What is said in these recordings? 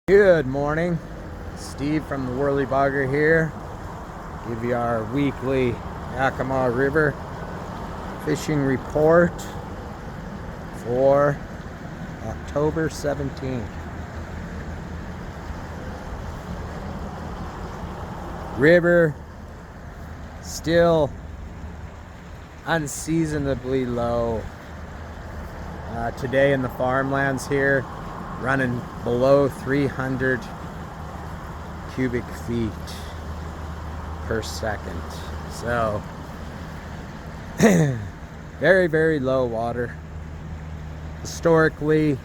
Good morning, Steve from the Worley Bugger here. Give you our weekly Yakima River fishing report for October 17th. River still unseasonably low. Today in the farmlands here, running below 300 cubic feet per second. So very low water. Historically,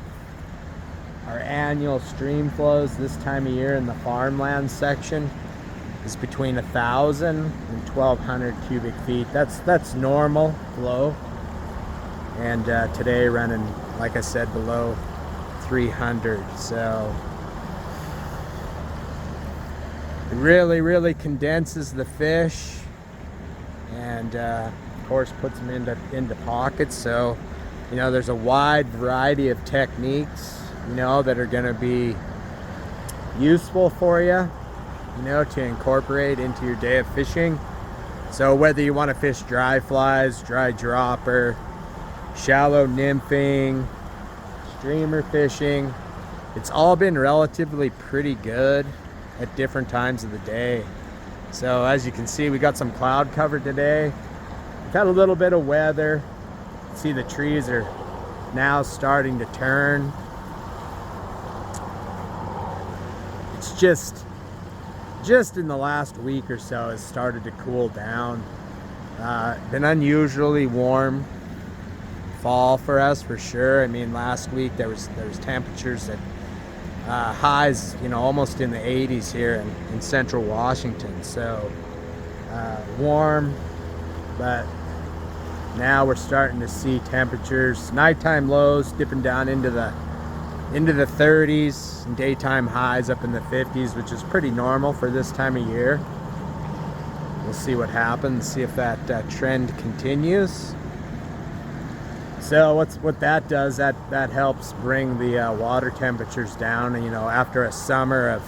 our annual stream flows this time of year in the farmland section is between 1,000 and 1,200 cubic feet. That's normal flow. And today running, like I said, below 300. So it really condenses the fish, and of course puts them into pockets. So there's a wide variety of techniques that are going to be useful for you to incorporate into your day of fishing. So whether you want to fish dry flies, dry dropper, shallow nymphing, streamer fishing, it's all been relatively pretty good at different times of the day. So as you can see, we got some cloud cover today. We've had a little bit of weather. See, the trees are now starting to turn. It's just in the last week or so has started to cool down. Been unusually warm fall for us, for sure. I mean, last week there was temperatures at highs almost in the 80s here in central Washington. So warm, but now we're starting to see temperatures, nighttime lows dipping down into the 30s and daytime highs up in the 50s, which is pretty normal for this time of year. We'll see what happens, see if that trend continues. So what that does, that helps bring the water temperatures down. After a summer of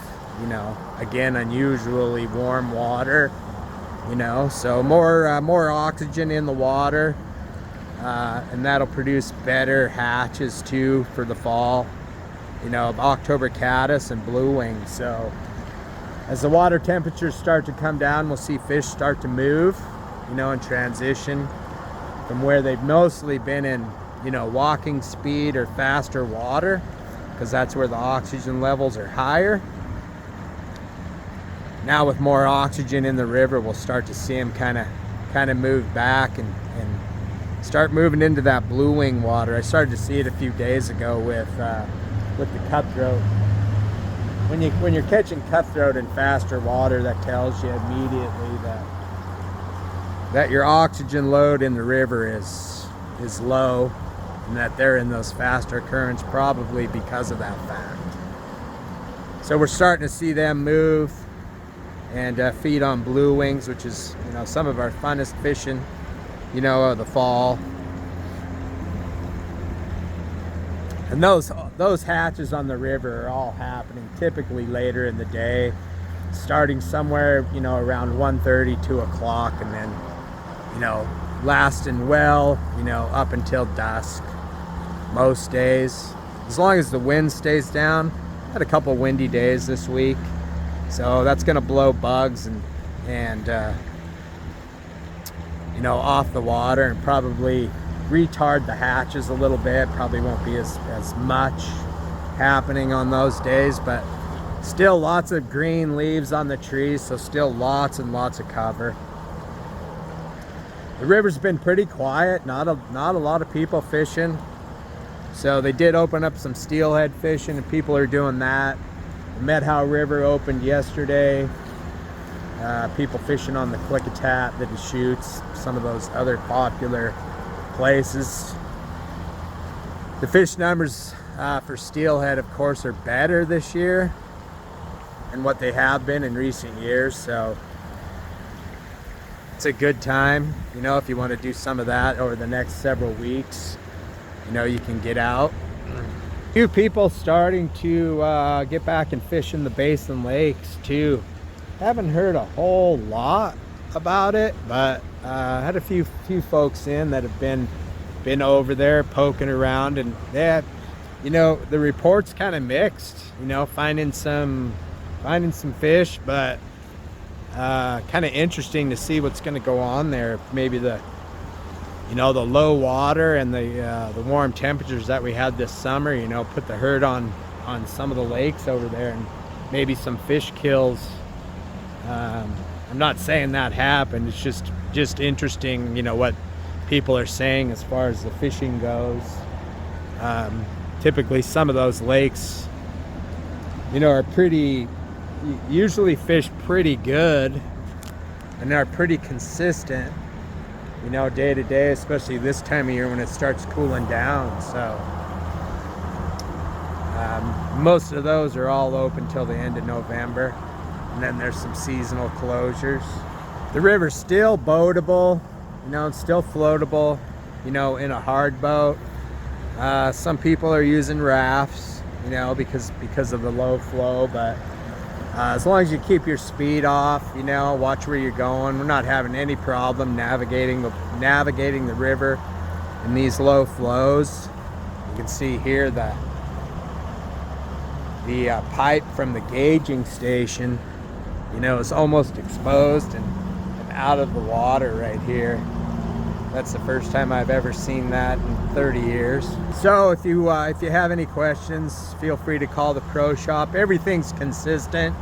again, unusually warm water, so more oxygen in the water, and that'll produce better hatches too for the fall. October caddis and blue wing. So as the water temperatures start to come down, we'll see fish start to move, and transition from where they've mostly been in, walking speed or faster water, because that's where the oxygen levels are higher. Now with more oxygen in the river, we'll start to see them kind of move back and start moving into that blue wing water. I started to see it a few days ago with the cutthroat. When you're catching cutthroat in faster water, that tells you immediately that your oxygen load in the river is low, and that they're in those faster currents probably because of that fact. So we're starting to see them move and feed on blue wings, which is some of our funnest fishing of the fall. And those hatches on the river are all happening typically later in the day, starting somewhere around 1:30, 2 o'clock, and then lasting well up until dusk most days, as long as the wind stays down. Had a couple windy days this week, so that's going to blow bugs and off the water, and probably retard the hatches a little bit. Probably won't be as much happening on those days, but still lots of green leaves on the trees, so still lots and lots of cover. The river's been pretty quiet, not a lot of people fishing. So they did open up some steelhead fishing, and people are doing that. The Medhow River opened yesterday. People fishing on the Klickitat, the Deschutes, some of those other popular places. The fish numbers for steelhead, of course, are better this year than what they have been in recent years. So it's a good time, if you want to do some of that over the next several weeks. You can get out Few people starting to get back and fish in the basin lakes too. Haven't heard a whole lot about it, but had a few folks in that have been over there poking around, and they had, you know, the reports kind of mixed, you know, finding some fish, but kind of interesting to see what's going to go on there. Maybe the, you know, the low water and the warm temperatures that we had this summer, you know, put the hurt on some of the lakes over there, and maybe some fish kills. I'm not saying that happened. It's just interesting, you know, what people are saying as far as the fishing goes. Typically some of those lakes, you know, are usually fish pretty good and are pretty consistent, you know, day to day, especially this time of year when it starts cooling down. So most of those are all open till the end of November, and then there's some seasonal closures. The river's still boatable, you know, it's still floatable, you know, in a hard boat. Some people are using rafts, you know, because of the low flow, but as long as you keep your speed off, you know, watch where you're going. We're not having any problem navigating the river in these low flows. You can see here the pipe from the gauging station, you know, is almost exposed and out of the water right here. That's the first time I've ever seen that in 30 years. So if you have any questions, feel free to call the pro shop. Everything's consistent,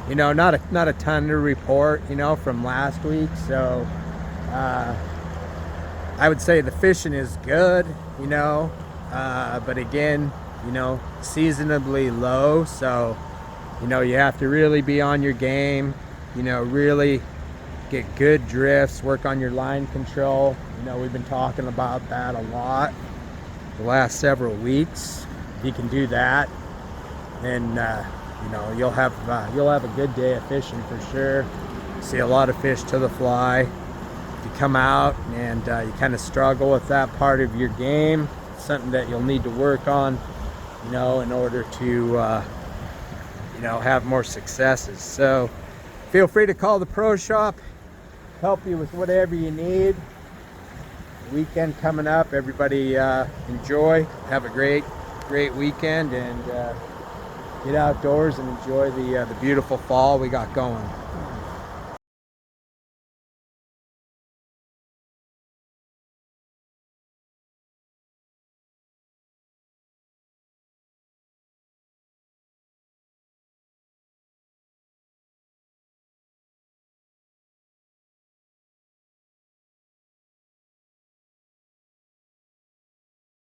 you know, not a ton to report, you know, from last week. So I would say the fishing is good, you know, but again, you know, seasonably low. So, you know, you have to really be on your game, you know, really get good drifts, work on your line control. You know, we've been talking about that a lot the last several weeks. If you can do that, then you know, you'll have a good day of fishing for sure. See a lot of fish to the fly. If you come out and you kind of struggle with that part of your game, it's something that you'll need to work on, you know, in order to you know, have more successes. So feel free to call the pro shop, help you with whatever you need. Weekend coming up, everybody enjoy, have a great weekend, and get outdoors and enjoy the beautiful fall we got going.